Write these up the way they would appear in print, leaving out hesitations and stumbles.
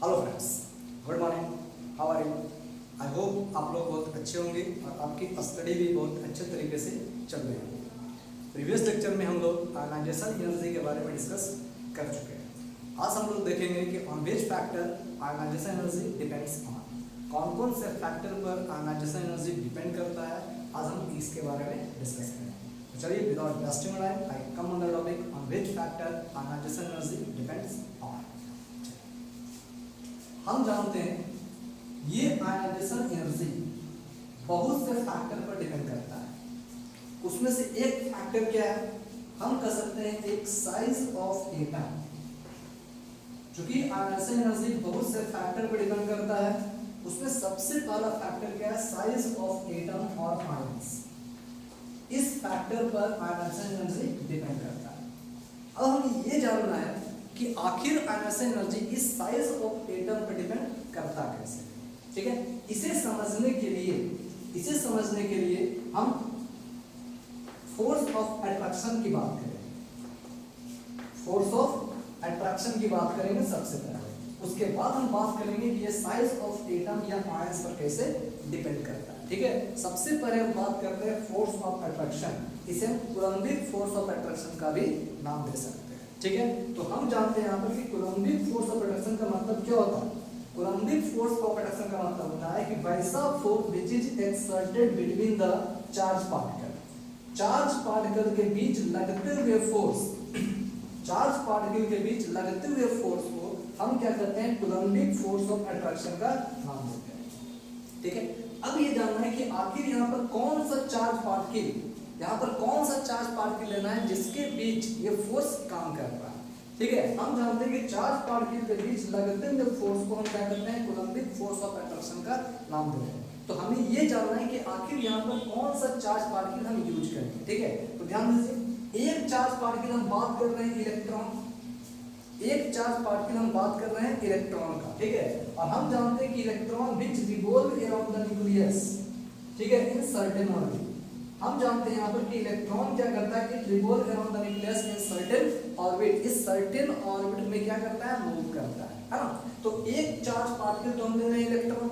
Hello friends, good morning, how are you. I hope आप लोग बहुत अच्छे होंगे और आपकी स्टडी भी बहुत अच्छे तरीके से चल रही है। प्रीवियस लेक्चर में हम लोग आयनाइजेशन एनर्जी के बारे में डिस्कस कर चुके हैं। आज हम लोग देखेंगे कि on which factor ionization energy depends on, कौन कौन से फैक्टर पर आयनाइजेशन एनर्जी डिपेंड करता है। आज हम इसके बारे में डिस्कस करेंगे। तो चलिए without wasting time I come on the topic on which factor ionization energy depends on. हम जानते हैं ये आयनाइजेशन एनर्जी बहुत से फैक्टर पर डिपेंड करता है। उसमें से एक फैक्टर क्या है, हम कह सकते हैं एक साइज ऑफ एटम। चूंकि आयनाइजेशन एनर्जी बहुत से फैक्टर पर डिपेंड करता है, उसमें सबसे पहला फैक्टर क्या है, साइज ऑफ एटम और आयंस। इस फैक्टर पर आयनाइजेशन एनर्जी डिपेंड करता है। अब हमें ये जानना है कि आखिर आयनाइजेशन एनर्जी इस साइज ऑफ एटम पर डिपेंड करता कैसे। ठीक है, इसे समझने के लिए हम फोर्स ऑफ अट्रैक्शन की बात करें। फोर्स ऑफ अट्रैक्शन की बात करेंगे सबसे पहले, उसके बाद हम बात करेंगे कि ये साइज ऑफ एटम या आयंस पर कैसे डिपेंड करता है। ठीक है, सबसे पहले हम बात करते हैं फोर्स ऑफ अट्रैक्शन। इसे हम कूलम्बिक फोर्स ऑफ अट्रैक्शन का भी नाम दे सकते हैं। ठीक है, तो हम जानते हैं यहाँ पर कि कूलम्बिक फोर्स ऑफ अट्रैक्शन का मतलब क्या होता है। कूलम्बिक फोर्स ऑफ अट्रैक्शन का मतलब होता है कि वैसा force which is exerted between the charge particle. Charge particle के बीच लगते हुए फोर्स, चार्ज पार्टिकल के बीच लगते हुए फोर्स को हम क्या कहते हैं, कूलम्बिक फोर्स ऑफ अट्रैक्शन का नाम देते हैं। ठीक है, अब ये जानना है कि आखिर यहाँ पर कौन सा चार्ज पार्टिकल, यहाँ पर कौन सा चार्ज पार्टिकल लेना है जिसके बीच ये फोर्स काम कर रहा है। ठीक है, हम जानते हैं कि चार्ज पार्टिकल के बीच लगते हुए फोर्स को हम क्या करते हैं, कूलम्बिक फोर्स ऑफ अट्रैक्शन का नाम देते हैं। तो हमें ये जानना है कि आखिर यहाँ पर कौन सा चार्ज पार्टिकल हम यूज करेंगे। ठीक है, तो ध्यान दीजिए, एक चार्ज पार्टिकल हम बात कर रहे हैं इलेक्ट्रॉन, एक चार्ज पार्टिकल हम बात कर रहे हैं इलेक्ट्रॉन का। ठीक है, और हम जानते हैं कि electron which revolve around the nucleus, ठीक है, इन सर्टेन ऑर्बिट। हम जानते हैं यहाँ पर कि इलेक्ट्रॉन क्या करता है, it revolve around the nucleus in certain orbit. इस सर्टेन ऑर्बिट में क्या करता है, मूव करता है ना। तो एक चार्ज पार्टिकल तो हम ले रहे हैं इलेक्ट्रॉन,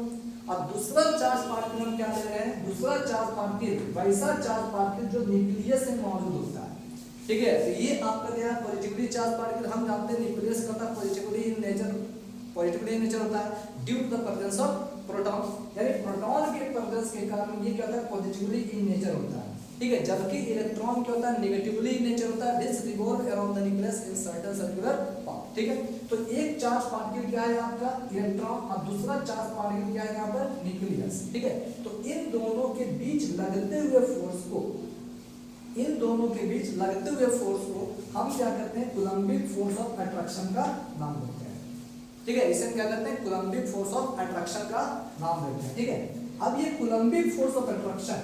और दूसरा चार्ज पार्टिकल हम क्या ले रहे हैं, दूसरा चार्ज पार्टिकल वैसा चार्ज पार्टिकल जो न्यूक्लियस में मौजूद होता है। ठीक है, तो ये आपका क्या है, पॉजिटिवली चार्ज पार्टिकल। हम जानते हैं न्यूक्लियस का पॉजिटिवली इन नेचर होता है due to the presence of proton, यानी प्रोटॉन के प्रेजेंस के कारण ये क्या होता है, पॉजिटिवली इन नेचर होता है। ठीक है, जबकि इलेक्ट्रॉन क्या होता है, नेगेटिवली इन नेचर होता है, this revolve around the nucleus in certain circular path. ठीक है, तो एक चार्ज पार्टिकल क्या है आपका, इलेक्ट्रॉन, और दूसरा चार्ज पार्टिकल क्या है यहाँ पर, न्यूक्लियस। ठीक है, तो इन दोनों के बीच लगते हुए फोर्स को, इन दोनों के बीच लगते हुए फोर्स को हम क्या करते हैं, कूलम्बिक फोर्स ऑफ अट्रैक्शन का नाम देते हैं। ठीक है, इसे हम क्या करते हैं, कूलम्बिक फोर्स ऑफ अट्रैक्शन का नाम देते हैं। ठीक है, अब ये कूलम्बिक फोर्स ऑफ अट्रैक्शन,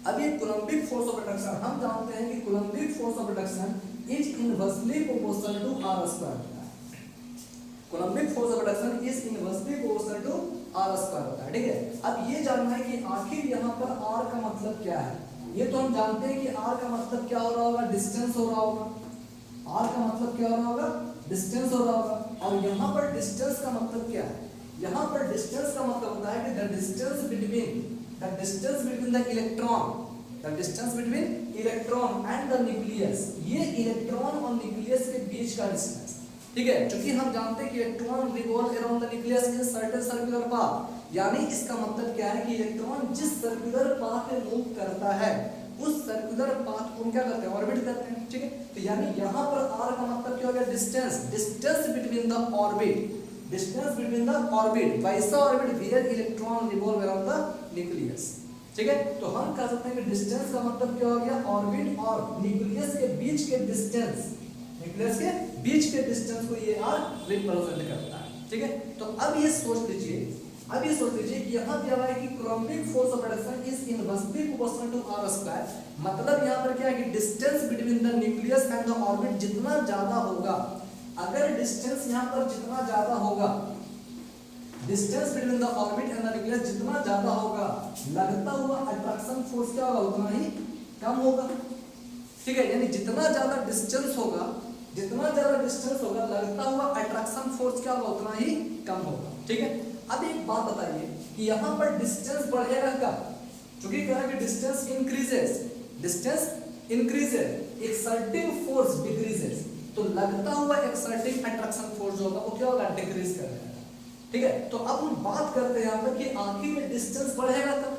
अब ये कूलम्बिक फोर्स ऑफ अट्रैक्शन हम जानते हैं कि coulombic force of attraction is inversely proportional to r square होता है। Coulombic force of attraction is inversely proportional to r square होता है। ठीक है, अब ये जानना है कि आखिर यहाँ पर आर का मतलब क्या है। ये तो हम जानते हैं कि आर का मतलब क्या हो रहा होगा, डिस्टेंस हो रहा होगा। आर का मतलब क्या हो रहा होगा, डिस्टेंस हो रहा होगा। और यहाँ पर डिस्टेंस का मतलब क्या है, यहाँ पर डिस्टेंस का मतलब होता है कि the distance between the electron, the distance between electron and the nucleus, ये इलेक्ट्रॉन और न्यूक्लियस के बीच का डिस्टेंस। ठीक है, क्योंकि हम जानते हैं कि electron revolve around the nucleus in certain circular path, यानी इसका मतलब क्या है कि इलेक्ट्रॉन जिस सर्कुलर पाथ में मूव करता है उस सर्कुलर पाथ को हम क्या करते हैं, ऑर्बिट करते हैं। ठीक है, तो यानी यहाँ पर आर का मतलब क्या हो गया, distance, distance between the orbit, distance between the orbit, वैसा orbit where electron revolve around the nucleus. ठीक है, तो हम कह सकते हैं कि डिस्टेंस का मतलब क्या हो गया, ऑर्बिट और न्यूक्लियस के बीच के डिस्टेंस, न्यूक्लियस के बीच के डिस्टेंस को ये आर रिप्रेजेंट करता है। ठीक है, तो अब ये सोच लीजिए कि यहाँ दिया हुआ है कि coulombic force of attraction is inversely proportional to r square. मतलब यहाँ पर क्या है कि distance between the nucleus and the orbit जितना ज्यादा होगा, अगर डिस्टेंस यहाँ पर जितना ज्यादा होगा, distance between the orbit and the nucleus जितना ज्यादा होगा, लगता हुआ अट्रैक्शन फोर्स क्या होगा, उतना ही कम होगा। ठीक है, यानी जितना ज्यादा डिस्टेंस होगा, जितना ज्यादा डिस्टेंस होगा लगता हुआ अट्रैक्शन फोर्स क्या होगा उतना ही कम होगा। ठीक है, अब एक बात बताइए कि यहाँ पर डिस्टेंस बढ़ेगा कब? चूंकि कह रहा है कि डिस्टेंस इंक्रीजेस, एक सर्टेन फोर्स डिक्रीजेस, तो लगता हुआ एक सर्टेन अट्रैक्शन फोर्स जो होगा वो क्या होगा? डिक्रीज कर जाएगा। ठीक है, तो अब हम बात करते हैं यहाँ पर कि आखिर में डिस्टेंस बढ़ेगा कब?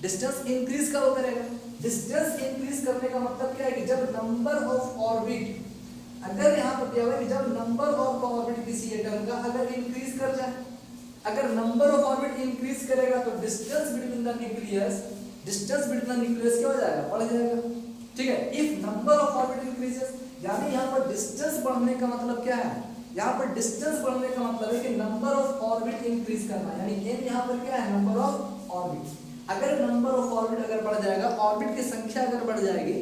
डिस्टेंस इंक्रीज कब करेगा? डिस्टेंस इंक्रीज करने का मतलब क्या है कि जब नंबर ऑफ ऑर्बिट, अगर यहाँ पर क्या हुआ कि जब नंबर ऑफ ऑर्बिट किसी एटम का अगर इंक्रीज कर जाए, अगर नंबर ऑफ ऑर्बिट इंक्रीज करेगा तो डिस्टेंस बिटवीन द न्यूक्लियस क्या हो जाएगा? बढ़ जाएगा। ठीक है, if number of orbit increases, यानी यहाँ पर डिस्टेंस बढ़ने का मतलब क्या है? यहाँ पर डिस्टेंस बढ़ने का मतलब है कि नंबर ऑफ ऑर्बिट इंक्रीज करना, यानी n यहाँ पर क्या है? Number of orbit. अगर नंबर ऑफ ऑर्बिट अगर बढ़ जाएगा, ऑर्बिट की संख्या अगर बढ़ जाएगी,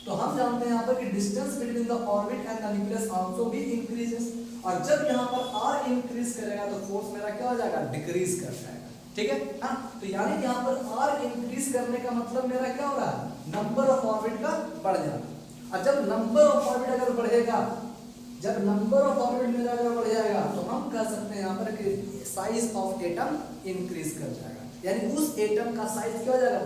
तो हम जानते हैं यहाँ पर कि distance between the orbit and the nucleus also भी इंक्रीजेस, और जब यहाँ पर r इंक्रीज करेगा तो फोर्स मेरा क्या हो जाएगा? डिक्रीज कर जाएगा। ठीक है, हाँ, तो यानी यहाँ पर r इंक्रीज करने का मतलब मेरा क्या हो रहा है? नंबर ऑफ ऑर्बिट का बढ़ जाना। और जब नंबर ऑफ ऑर्बिट अगर बढ़ेगा, जब नंबर ऑफ ऑर्बिट मेरा अगर बढ़ जाएगा तो हम कह सकते हैं यहाँ पर कि साइज ऑफ एटम इंक्रीज कर जाएगा, यानी उस एटम का साइज क्या हो जाएगा?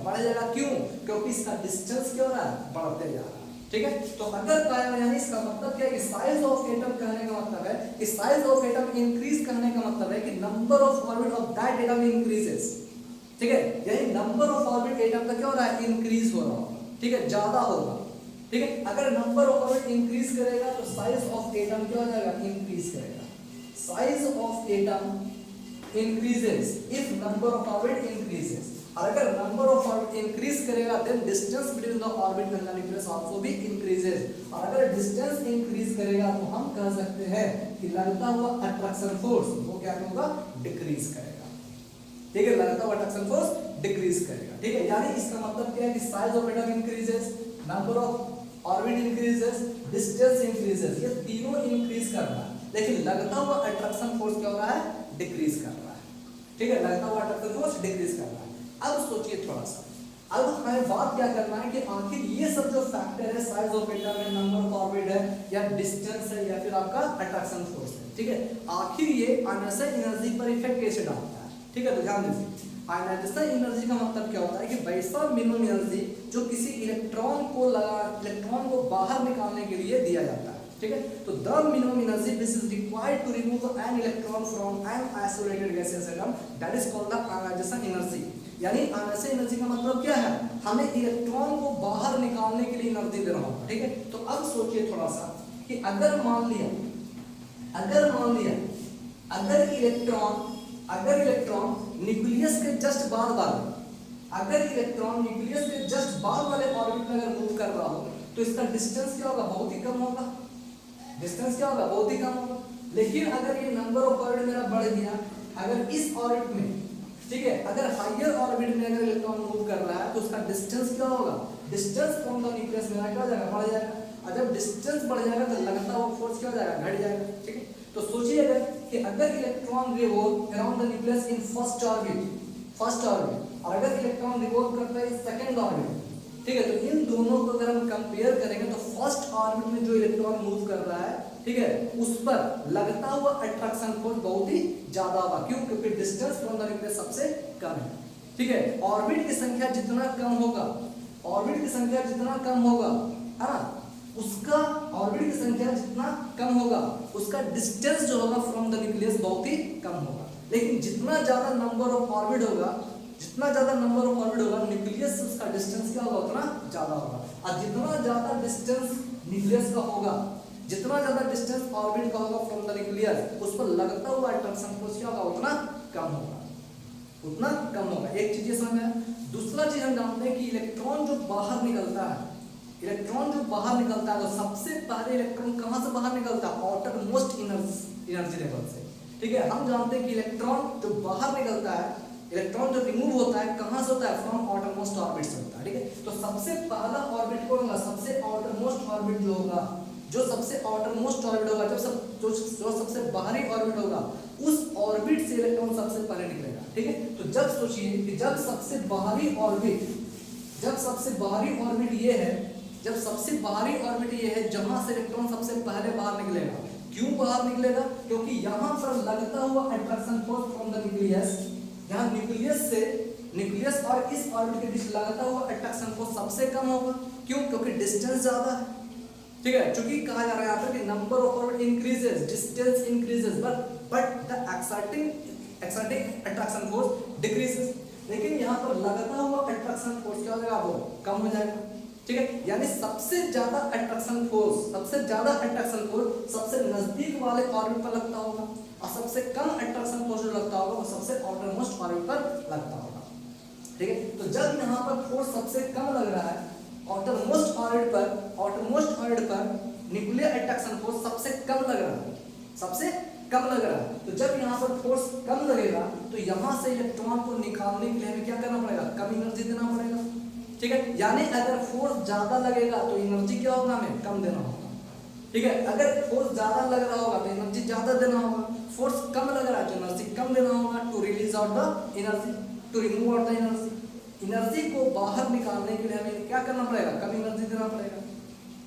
बढ़ जाएगा। क्यों? क्योंकि इसका डिस्टेंस क्या हो रहा है? बढ़ते जा रहा है। ठीक है, तो अगर यानी इसका मतलब क्या है कि साइज ऑफ एटम कहने का मतलब है कि साइज ऑफ एटम इंक्रीज करने का मतलब है कि number of orbit of that atom increases. ठीक है, यानी नंबर ऑफ ऑर्बिट एटम का क्या हो रहा है? इंक्रीज हो रहा होगा। ठीक है, ज्यादा होगा। ठीक है, अगर नंबर ऑफ ऑर्बिट इंक्रीज करेगा तो साइज ऑफ एटम क्या हो जाएगा? इंक्रीज करेगा। Size of atom increases if number of orbit increases, और अगर नंबर ऑफ ऑर्बिट इंक्रीज करेगा then distance between the orbit and the nucleus also भी इंक्रीजेस, और अगर डिस्टेंस इंक्रीज करेगा तो हम कह सकते हैं कि लगता हुआ अट्रैक्शन फोर्स वो क्या होगा? डिक्रीज करेगा। ठीक है, लगता हुआ अट्रैक्शन फोर्स डिक्रीज करेगा। ठीक है, यानी इसका मतलब क्या है कि size of atom increases, number of orbit increases, distance increases, ये तीनों इंक्रीज कर रहा है, लेकिन लगता हुआ अट्रैक्शन फोर्स क्या हो रहा है? डिक्रीज कर रहा है। ठीक है, लगता हुआ अट्रैक्शन फोर्स डिक्रीज कर रहा है। अब सोचिए थोड़ा सा, अब हमें बात क्या करना है कि आखिर ये सब जो फैक्टर है, साइज ऑफ एटम है, नंबर ऑफ ऑर्बिट है, या डिस्टेंस है, या फिर आपका अट्रैक्शन फोर्स है, ठीक है, आखिर ये आयनाइजेशन एनर्जी पर इफेक्ट कैसे डालता है? ठीक है, तो ध्यान दीजिए, आयनाइजेशन एनर्जी का मतलब क्या होता है कि वैसा मिनिमम एनर्जी जो किसी इलेक्ट्रॉन को बाहर निकालने के लिए दिया जाता है। ठीक है, तो the minimum energy which is required to remove an electron from an isolated gaseous atom, that is called the ionization energy. यानी आयनाइजेशन एनर्जी का मतलब क्या है? हमें इलेक्ट्रॉन को बाहर निकालने के लिए एनर्जी देना होगा। ठीक है, तो अब सोचिए थोड़ा सा कि अगर मान लिया अगर इलेक्ट्रॉन न्यूक्लियस के जस्ट बाद वाले ऑर्बिट में अगर मूव कर रहा हो तो इसका डिस्टेंस क्या होगा? बहुत ही कम होगा। लेकिन अगर ये नंबर ऑफ ऑर्बिट मेरा बढ़ गया, अगर इस ऑर्बिट में, ठीक है, अगर हायर ऑर्बिट में अगर इलेक्ट्रॉन मूव कर रहा है तो उसका डिस्टेंस क्या होगा? डिस्टेंस फ्रॉम द न्यूक्लियस मेरा क्या हो जाएगा? बढ़ जाएगा। और जब डिस्टेंस बढ़ जाएगा तो लगता हुआ फोर्स क्या हो जाएगा? घट जाएगा। ठीक है, तो सोचिए अगर electron revolve around the nucleus in first orbit, और अगर इलेक्ट्रॉन रिवॉल्व करता है सेकंड ऑर्बिट, ठीक है, तो इन दोनों को अगर हम कंपेयर करेंगे तो फर्स्ट ऑर्बिट में जो इलेक्ट्रॉन मूव कर रहा है, ठीक है, उस पर लगता हुआ अट्रैक्शन फोर्स बहुत ही ज्यादा होगा। क्यों? क्योंकि डिस्टेंस फ्रॉम द न्यूक्लियस सबसे कम है। ठीक है, ऑर्बिट की संख्या जितना कम होगा, है ना, उसका ऑर्बिट की संख्या जितना कम होगा उसका डिस्टेंस जो होगा फ्रॉम द न्यूक्लियस बहुत ही कम होगा। लेकिन जितना ज्यादा नंबर ऑफ ऑर्बिट होगा न्यूक्लियस से उसका डिस्टेंस क्या होगा? उतना ज्यादा होगा। और जितना ज्यादा डिस्टेंस न्यूक्लियस का होगा, जितना ज्यादा डिस्टेंस ऑर्बिट का होगा फ्रॉम द न्यूक्लियस, उस पर लगता हुआ अट्रैक्शन फोर्स क्या होगा? उतना कम होगा। एक चीज ये समझ में। दूसरा चीज हम जानते हैं कि इलेक्ट्रॉन जो बाहर निकलता है तो सबसे पहले इलेक्ट्रॉन कहां से बाहर निकलता है? आउटर मोस्ट एनर्जी लेवल से। ठीक है, हम जानते हैं कि इलेक्ट्रॉन जो बाहर निकलता है, इलेक्ट्रॉन जो रिमूव होता है कहां से होता है? फ्रॉम आउटर मोस्ट ऑर्बिट से होता है। ठीक है, तो सबसे पहला ऑर्बिट कौन होगा? सबसे आउटर मोस्ट ऑर्बिट जो होगा, जो सबसे बाहरी ऑर्बिट होगा, उस ऑर्बिट से इलेक्ट्रॉन सबसे पहले निकलेगा। ठीक है, तो जब सोचिए कि जब सबसे बाहरी ऑर्बिट ये है जहां से इलेक्ट्रॉन सबसे पहले बाहर निकलेगा, क्यों बाहर निकलेगा? क्योंकि यहाँ पर लगता हुआ attraction force from the nucleus, यहाँ न्यूक्लियस और इस ऑर्बिट के बीच लगता हुआ अट्रैक्शन फोर्स सबसे कम होगा। क्यों? क्योंकि डिस्टेंस ज्यादा है। ठीक है, क्योंकि कहा जा रहा है यहाँ पर कि number of orbit increases, distance increases, but the exciting attraction force decreases. लेकिन यहाँ पर लगता हुआ अट्रैक्शन फोर्स क्या हो जाएगा? वो कम हो जाएगा। ठीक है, यानी सबसे ज्यादा अट्रैक्शन फोर्स सबसे नजदीक वाले ऑर्बिट पर लगता होगा और सबसे कम अट्रैक्शन फोर्स जो लगता होगा वो सबसे आउटरमोस्ट ऑर्बिट पर लगता होगा। ठीक है, तो जब यहाँ पर फोर्स सबसे कम लग रहा है आउटरमोस्ट ऑर्बिट पर न्यूक्लियर अट्रैक्शन फोर्स सबसे कम लग रहा है, तो जब यहाँ पर फोर्स कम लगेगा तो यहाँ से इलेक्ट्रॉन को निकालने के लिए हमें क्या करना पड़ेगा? कम एनर्जी देना पड़ेगा। ठीक है, यानी अगर फोर्स ज्यादा लगेगा तो एनर्जी क्या होगा? हमें कम देना होगा। ठीक है, अगर फोर्स ज्यादा लग रहा होगा तो एनर्जी ज्यादा देना होगा, फोर्स कम लग रहा है तो एनर्जी कम देना होगा। To release out the energy, to remove out the energy को बाहर निकालने के लिए हमें क्या करना पड़ेगा? कम एनर्जी देना पड़ेगा।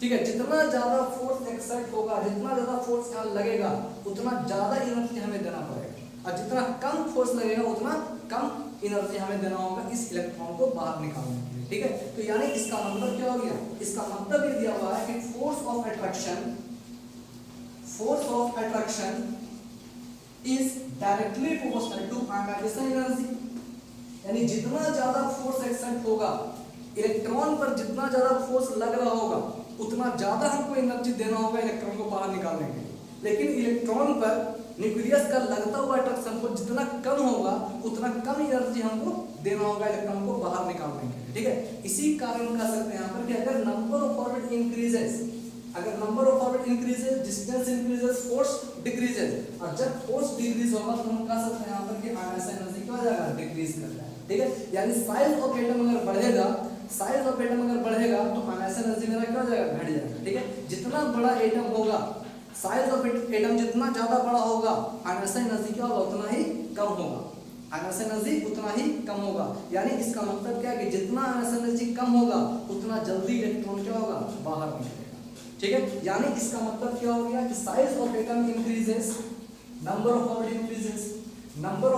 ठीक है, जितना ज्यादा फोर्स एक्सर्ट होगा, जितना ज्यादा फोर्स यहाँ लगेगा उतना ज्यादा एनर्जी हमें देना पड़ेगा, और जितना कम फोर्स लगेगा उतना कम एनर्जी हमें देना होगा इस इलेक्ट्रॉन को बाहर निकालने के लिए। ठीक है, तो यानी इसका मतलब क्या हो गया? इसका मतलब ये दिया हुआ है कि force of attraction is directly proportional to ionization energy. यानी जितना ज्यादा फोर्स एक्सर्ट होगा, इलेक्ट्रॉन पर जितना ज्यादा फोर्स लग रहा होगा उतना ज्यादा हमको एनर्जी देना होगा इलेक्ट्रॉन को बाहर निकालने के लिए। लेकिन इलेक्ट्रॉन पर न्यूक्लियस का लगता हुआ अट्रैक्शन फोर्स जितना कम होगा उतना कम एनर्जी हमको देना होगा इलेक्ट्रॉन को बाहर निकालने के लिए। ठीक है, इसी कारण कह सकते हैं यहाँ पर कि अगर number of orbit increases, distance increases, force decreases, और जब फोर्स डिक्रीज होगा तो हम कह सकते हैं यहाँ पर कि आयोनाइजेशन एनर्जी क्या हो जाएगा? डिक्रीज कर जाएगा। ठीक है, यानी साइज ऑफ एटम अगर बढ़ेगा तो आयोनाइजेशन एनर्जी मेरा क्या हो जाएगा? घट जाएगा। ठीक है, जितना बड़ा एटम होगा, साइज ऑफ एटम जितना ज्यादा बड़ा होगा, आयोनाइजेशन एनर्जी क्या होगा? उतना ही कम होगा। यानी इसका मतलब क्या है कि जितना आयोनाइजेशन एनर्जी कम होगा उतना जल्दी इलेक्ट्रॉन क्या होगा? बाहर निकलेगा। ठीक है, यानी इसका मतलब क्या हो गया कि size of atom increases, number of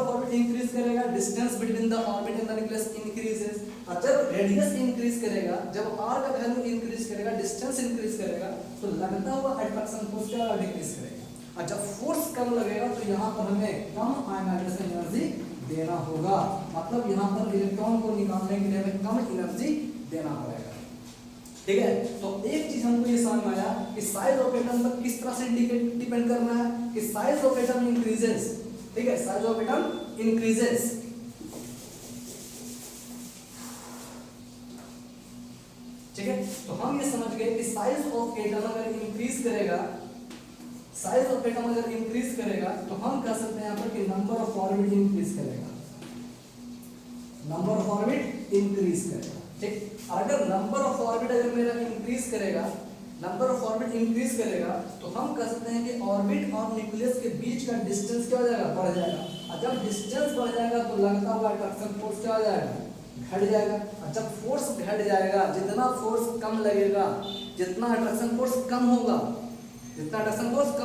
orbit increase करेगा, distance between the orbit and the nucleus increases, और जब रेडियस इंक्रीज करेगा, जब r का वैल्यू इंक्रीज करेगा, डिस्टेंस इंक्रीज करेगा, तो लगता हुआ अट्रैक्शन फोर्स क्या डिक्रीज करेगा, और जब फोर्स कम लगेगा तो यहाँ पर हमें कम आयोनाइजेशन एनर्जी देना होगा। मतलब यहाँ पर इलेक्ट्रॉन को निकालने के लिए हमें कम एनर्जी देना पड़ेगा। ठीक है, तो एक चीज हमको ये समझ में आया कि साइज ऑफ एटम पर किस तरह से डिपेंड करना है कि साइज ऑफ एटम इंक्रीजेस। ठीक है, साइज ऑफ एटम इंक्रीजेस, ठीक है, तो हम ये समझ गए कि साइज ऑफ एटम अगर इंक्रीज करेगा तो हम कह सकते हैं यहाँ पर कि नंबर ऑफ ऑर्बिट इंक्रीज करेगा। ठीक, अगर नंबर ऑफ ऑर्बिट मेरा इंक्रीज करेगा तो हम कह सकते हैं कि ऑर्बिट और न्यूक्लियस के बीच का डिस्टेंस क्या हो जाएगा? बढ़ जाएगा, और जब डिस्टेंस बढ़ जाएगा तो लगता हुआ अट्रैक्शन फोर्स क्या हो जाएगा? घट जाएगा, और जब फोर्स घट जाएगा, जितना फोर्स कम लगेगा, जितना अट्रैक्शन फोर्स कम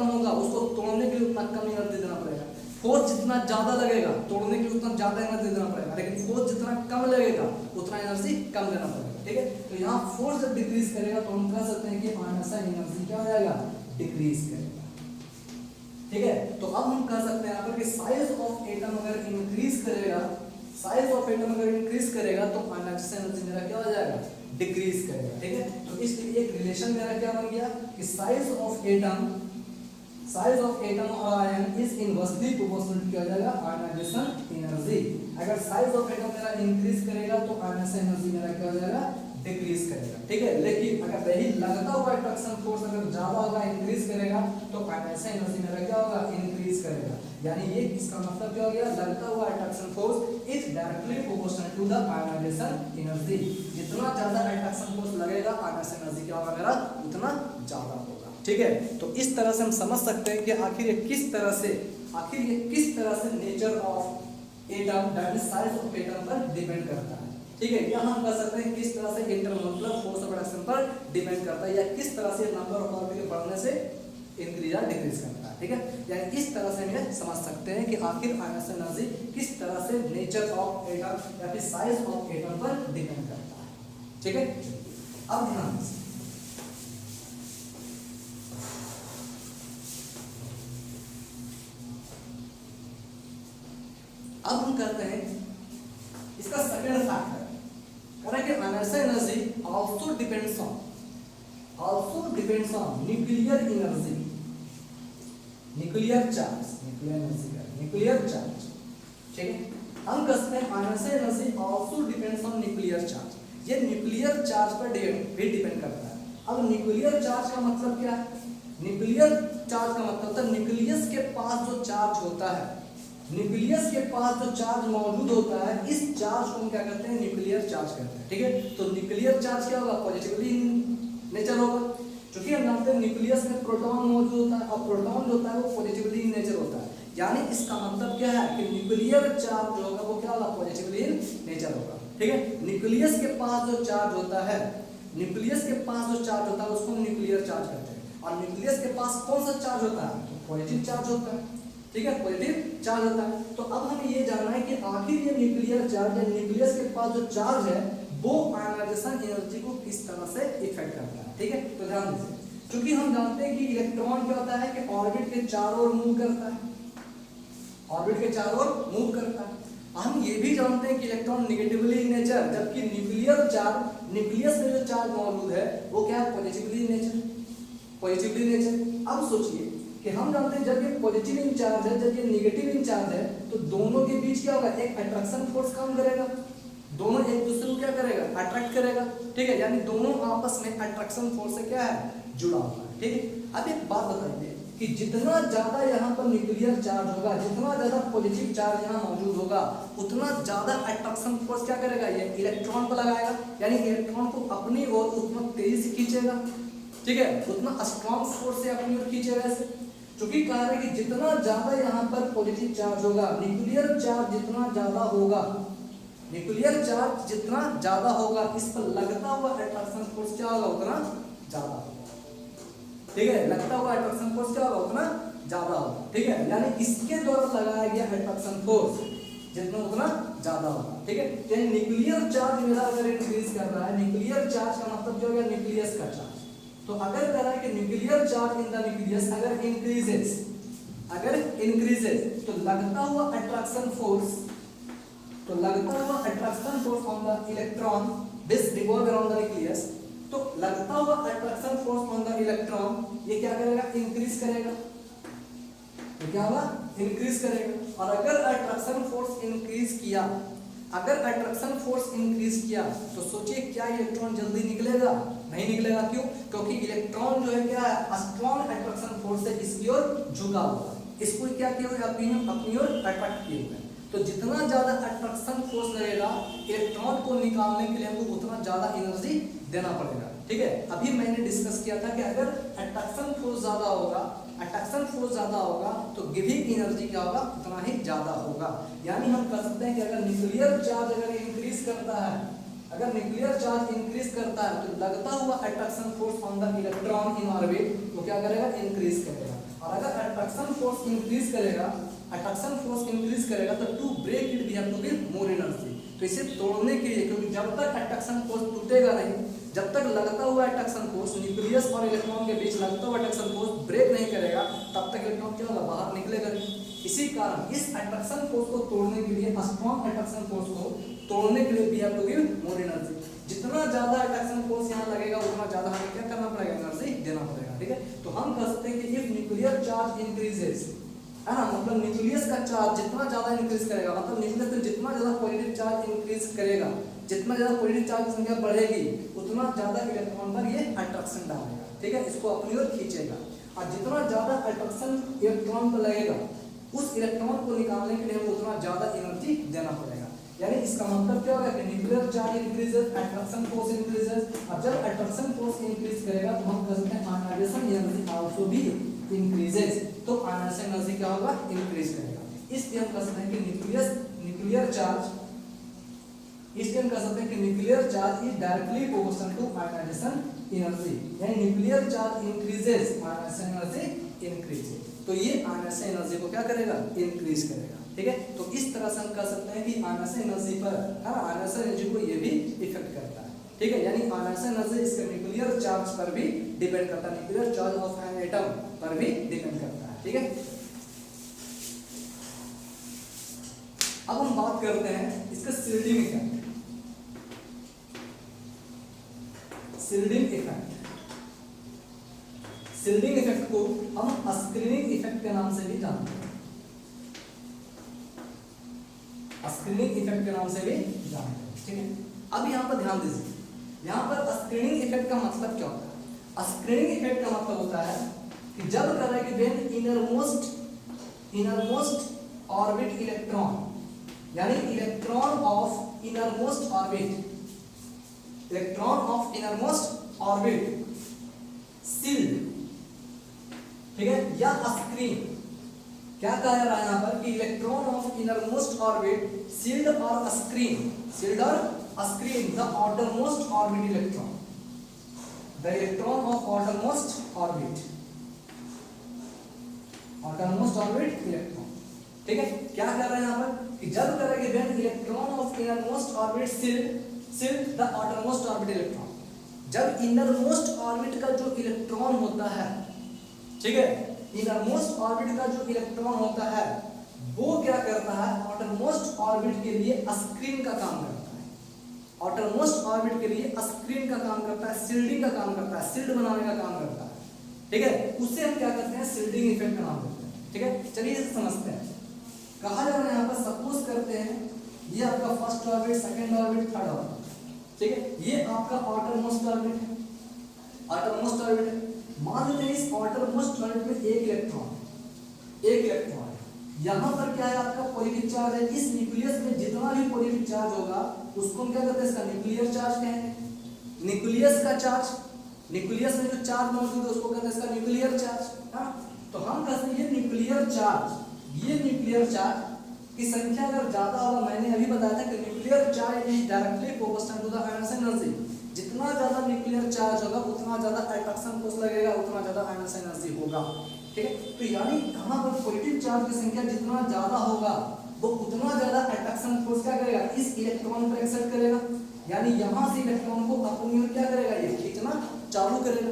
होगा, उसको तोड़ने के लिए उतना कम एनर्जी देना पड़ेगा। फोर्स जितना ज्यादा लगेगा तोड़ने के लिए उतना ज्यादा एनर्जी देना पड़ेगा, लेकिन फोर्स जितना कम लगेगा उतना एनर्जी कम देना पड़ेगा। ठीक है, तो यहाँ फोर्स जब डिक्रीज करेगा तो हम कह सकते हैं कि आयोनाइजेशन एनर्जी क्या हो जाएगा? डिक्रीज करेगा। ठीक है, तो अब हम कह सकते हैं यहाँ पर कि साइज ऑफ एटम अगर इंक्रीज करेगा तो आयोनाइजेशन एनर्जी मेरा क्या हो जाएगा? डिक्रीज करेगा। ठीक है, तो इसलिए एक रिलेशन मेरा क्या बन गया कि साइज ऑफ एटम और आयन इज इनवर्सली प्रोपोर्शनल किया जाएगा आयोनाइजेशन एनर्जी। अगर साइज ऑफ एटम मेरा इंक्रीज करेगा तो आयोनाइजेशन एनर्जी मेरा क्या हो जाएगा? डिक्रीज करेगा। ठीक है, लेकिन अगर वही लगता हुआ अट्रैक्शन फोर्स अगर ज्यादा होगा, इंक्रीज करेगा, तो आयोनाइजेशन एनर्जी मेरा क्या होगा? इंक्रीज करेगा। यानी ये इसका मतलब क्या हो गया? लगता हुआ attraction force is directly proportional to the ionization energy. जितना ज्यादा अट्रैक्शन फोर्स लगेगा, आयोनाइजेशन एनर्जी क्या होगा मेरा? उतना ज्यादा होगा। ठीक है, तो इस तरह से हम समझ सकते हैं कि आखिर ये किस तरह से nature of atom, that is size of atom पर डिपेंड करता है। ठीक है, या हम कह सकते हैं किस तरह से इंटरमोलकुलर फोर्स ऑफ अट्रैक्शन पर डिपेंड करता है, या किस तरह से नंबर ऑफ ऑर्बिट के बढ़ने से इंक्रीज या डिक्रीज करता है। ठीक है, यानी इस तरह से हम ये समझ सकते हैं कि आखिर आयनाइजेशन एनर्जी किस तरह से नेचर ऑफ एटम या फिर साइज ऑफ एटम पर डिपेंड करता है। ठीक है, अब ध्यान दीजिए, अब हम करते हैं इसका सेकंड फैक्टर, कह रहा है कि ionization energy also depends on nuclear energy, nuclear charge, nuclear charge. ठीक है, हम कहते हैं ionization energy also depends on nuclear charge, ये न्यूक्लियर चार्ज पर भी डिपेंड करता है। अब न्यूक्लियर चार्ज का मतलब क्या है? न्यूक्लियर चार्ज का मतलब होता है न्यूक्लियस के पास जो चार्ज होता है, न्यूक्लियस के पास जो चार्ज मौजूद होता है, इस चार्ज को हम क्या कहते हैं? न्यूक्लियर चार्ज कहते हैं। ठीक है, तो न्यूक्लियर चार्ज क्या होगा? पॉजिटिवली नेचर होगा, क्योंकि हम जानते हैं न्यूक्लियस में प्रोटॉन मौजूद होता है और प्रोटॉन जो होता है वो पॉजिटिवली नेचर होता है। यानी इसका मतलब क्या है कि न्यूक्लियर चार्ज जो होगा वो क्या होगा? पॉजिटिवली नेचर होगा। ठीक है, न्यूक्लियस के पास जो चार्ज होता है, न्यूक्लियस के पास जो चार्ज होता है उसको हम न्यूक्लियर चार्ज कहते हैं। और न्यूक्लियस के पास कौन सा चार्ज होता है? तो पॉजिटिव चार्ज होता है। ठीक है, पॉजिटिव चार्ज होता है। तो अब हमें ये जानना है कि आखिर ये न्यूक्लियर चार्ज या न्यूक्लियस के पास जो चार्ज है वो आयनाइजेशन एनर्जी को किस तरह से इफेक्ट करता है। ठीक है, तो ध्यान दीजिए, क्योंकि हम जानते हैं कि इलेक्ट्रॉन क्या होता है कि ऑर्बिट के चारों ओर मूव करता है, ऑर्बिट के चारों ओर मूव करता है। हम ये भी जानते हैं कि इलेक्ट्रॉन नेगेटिवली नेचर, जबकि न्यूक्लियर चार्ज, न्यूक्लियस में जो चार्ज मौजूद है वो क्या है? Positively nature, positively nature. अब सोचिए कि हम जानते हैं जब ये पॉजिटिव इंचार्ज है, जब ये नेगेटिव इंचार्ज है, तो दोनों के बीच क्या होगा? एक अट्रैक्शन फोर्स काम करेगा, दोनों एक दूसरे को क्या करेगा? अट्रैक्ट करेगा। ठीक है, यानी दोनों आपस में अट्रैक्शन फोर्स से क्या है? जुड़ा हुआ है। ठीक है, अब एक बात बताइए कि जितना ज्यादा यहाँ पर न्यूक्लियर चार्ज होगा, जितना ज्यादा पॉजिटिव चार्ज यहाँ मौजूद होगा, उतना ज्यादा अट्रैक्शन फोर्स क्या करेगा? ये इलेक्ट्रॉन को लगाएगा, यानी इलेक्ट्रॉन को अपनी ओर उतना तेजी से खींचेगा। ठीक है, उतना स्ट्रॉन्ग फोर्स से अपनी ओर खींचेगा ऐसे, क्योंकि कह रहे हैं कि जितना ज्यादा यहाँ पर पॉजिटिव चार्ज होगा, न्यूक्लियर चार्ज जितना ज्यादा होगा, न्यूक्लियर चार्ज जितना ज्यादा होगा, इस पर लगता हुआ अट्रैक्शन फोर्स क्या होगा? उतना ज्यादा होगा। ठीक है, लगता हुआ अट्रैक्शन फोर्स क्या होगा? उतना ज्यादा होगा। ठीक है, यानी इसके द्वारा लगाया गया अट्रैक्शन फोर्स जितना उतना ज्यादा होगा। ठीक है, यानी न्यूक्लियर चार्ज मेरा अगर इंक्रीज कर रहा है, न्यूक्लियर चार्ज का मतलब क्या हो गया? न्यूक्लियस का चार्ज। तो अगर कह रहा है कि nuclear charge in the nucleus अगर इंक्रीजेस, तो लगता हुआ अट्रैक्शन फोर्स, तो लगता हुआ attraction force on the electron this revolve around the nucleus, तो लगता हुआ attraction force on the electron ये क्या करेगा? इंक्रीज करेगा। तो क्या होगा? इंक्रीज करेगा। और अगर अट्रैक्शन फोर्स इंक्रीज किया, अगर अट्रैक्शन फोर्स इंक्रीज किया, तो सोचिए क्या इलेक्ट्रॉन जल्दी निकलेगा? नहीं निकलेगा। क्यों? क्योंकि इलेक्ट्रॉन जो है क्या है? स्ट्रॉन्ग अट्रैक्शन फोर्स से इसकी ओर झुका हुआ है, इसको क्या किया हुआ है? अपनी ओर अट्रैक्ट किए हुए हैं। तो जितना ज्यादा अट्रैक्शन फोर्स लगेगा इलेक्ट्रॉन को निकालने के लिए हमको उतना ज्यादा एनर्जी देना पड़ेगा। ठीक है, अभी मैंने डिस्कस किया था कि अगर अट्रैक्शन फोर्स ज्यादा होगा, अट्रैक्शन फोर्स ज्यादा होगा तो गिविंग एनर्जी क्या होगा? उतना ही ज्यादा होगा। यानी हम कह सकते हैं कि अगर न्यूक्लियर चार्ज अगर इंक्रीज करता है, अगर न्यूक्लियर चार्ज इंक्रीज करता है, तो लगता हुआ attraction force on the electron in orbit तो क्या करेगा? इंक्रीज करेगा। और अगर अट्रैक्शन फोर्स इंक्रीज करेगा, अट्रैक्शन फोर्स इंक्रीज करेगा, तो to break it we have to give more energy. तो इसे तोड़ने के लिए, क्योंकि जब तक अट्रैक्शन फोर्स टूटेगा नहीं, जब तक लगता हुआ अट्रैक्शन फोर्स न्यूक्लियस और इलेक्ट्रॉन के बीच लगता हुआ अट्रैक्शन फोर्स ब्रेक नहीं करेगा, तब तक इलेक्ट्रॉन क्या होगा? बाहर निकलेगा नहीं। इसी कारण इस अट्रैक्शन फोर्स को तोड़ने के लिए, स्ट्रॉन्ग अट्रैक्शन फोर्स को तोड़ने के लिए we have to give more energy. जितना ज्यादा अट्रैक्शन फोर्स यहाँ लगेगा उतना ज्यादा हमें क्या करना पड़ेगा? एनर्जी देना पड़ेगा। ठीक है, तो हम कह सकते हैं कि इफ न्यूक्लियर चार्ज इंक्रीजेस, है ना, मतलब न्यूक्लियस का चार्ज जितना ज्यादा इंक्रीज करेगा, मतलब न्यूक्लियस में जितना ज्यादा पॉजिटिव चार्ज इंक्रीज करेगा, जितना ज्यादा पॉजिटिव चार्ज की संख्या बढ़ेगी, उतना ज्यादा इलेक्ट्रॉन पर ये अट्रैक्शन डालेगा। ठीक है, इसको अपनी ओर खींचेगा। और जितना ज्यादा अट्रैक्शन इलेक्ट्रॉन पर लगेगा, उस इलेक्ट्रॉन को निकालने के लिए हमें उतना ज्यादा एनर्जी देना पड़ेगा। यानी इसका मतलब क्या होगा कि nuclear charge increases, attraction force increases. और जब अट्रैक्शन फोर्स इंक्रीज करेगा तो हम कह सकते हैं आयनाइजेशन एनर्जी आल्सो भी इंक्रीजेस। तो आयनाइजेशन एनर्जी क्या होगा? इंक्रीज करेगा। इसलिए हम कह सकते हैं कि न्यूक्लियर चार्ज, इसलिए हम कह सकते हैं कि nuclear charge is directly proportional to ionisation energy. यानी nuclear charge increases, ionisation energy increase. तो ये आयनस एनर्जी को क्या करेगा, इंक्रीज करेगा। ठीक है, तो इस तरह से हम कह सकते हैं कि आयनस एनर्जी पर, है ना, आयनस एनर्जी को ये भी इफेक्ट करता है। ठीक है, यानी आयनस एनर्जी इसके न्यूक्लियर चार्ज पर भी डिपेंड करता है, nuclear charge of an atom पर भी डिपेंड करता है। ठीक है, अब हम बात करते हैं इसका shielding effect. Shielding effect, shielding effect को हम स्क्रीनिंग इफेक्ट के नाम से भी जानते हैं, स्क्रीनिंग इफेक्ट के नाम से भी जानते हैं। ठीक है, अब यहाँ पर ध्यान दीजिए, यहाँ पर स्क्रीनिंग इफेक्ट का मतलब क्या होता है। स्क्रीनिंग इफेक्ट का मतलब होता है कि जब कह रहा है कि व्हेन इनरमोस्ट ऑर्बिट इलेक्ट्रॉन, यानी electron of innermost orbit, electron of innermost orbit shield, ठीक है, या स्क्रीन। क्या कहा रहा है यहाँ पर कि electron of innermost orbit shield और स्क्रीन, सील्ड और screen the outermost orbit electron, the electron of outermost orbit, outermost orbit electron. ठीक है, क्या कर रहे हैं यहाँ पर कि जब कर रहे हैं when electron of innermost orbit shield the outermost orbit electron, जब इनरमोस्ट ऑर्बिट का जो इलेक्ट्रॉन होता है, ठीक है, इनरमोस्ट ऑर्बिट का जो इलेक्ट्रॉन होता है वो क्या करता है, आउटरमोस्ट ऑर्बिट के लिए स्क्रीन का काम करता है, आउटरमोस्ट ऑर्बिट के लिए स्क्रीन का काम करता है, शील्डिंग का काम करता है, शील्ड बनाने का काम करता है। ठीक है, उससे हम क्या करते हैं, शील्डिंग इफेक्ट का नाम देते हैं। ठीक है, चलिए इसे समझते हैं। कहा जा रहा है यहाँ पर, सपोज करते हैं ये आपका first orbit, second orbit, third orbit, ठीक है, ये आपका आउटरमोस्ट ऑर्बिट है, आउटरमोस्ट ऑर्बिट है। मान लेते हैं इस आउटरमोस्ट ऑर्बिट में एक इलेक्ट्रॉन है, यहाँ पर क्या है आपका पॉजिटिव चार्ज है। इस न्यूक्लियस में जितना भी पॉजिटिव चार्ज होगा उसको हम क्या करते हैं, इसका न्यूक्लियर चार्ज कहेंगे। न्यूक्लियस का चार्ज, न्यूक्लियस में जो चार्ज मौजूद है उसको कहते हैं इसका न्यूक्लियर चार्ज। हाँ, तो हम कहते हैं ये न्यूक्लियर चार्ज की संख्या अगर ज्यादा होगा, मैंने अभी बताया था कि nuclear charge is directly proportional to the ionisation energy. जितना ज्यादा न्यूक्लियर चार्ज होगा उतना ज्यादा अट्रैक्शन फोर्स लगेगा, उतना ज्यादा आयनस एनर्जी होगा। ठीक है, तो यानी कहां पर पॉजिटिव चार्ज की संख्या जितना ज्यादा होगा वो उतना ज्यादा अट्रैक्शन फोर्स क्या करेगा, इस इलेक्ट्रॉन पर एक्सर्ट करेगा। यानी यहां से इलेक्ट्रॉन को अपनी ओर क्या करेगा, ये खींचना चालू करेगा,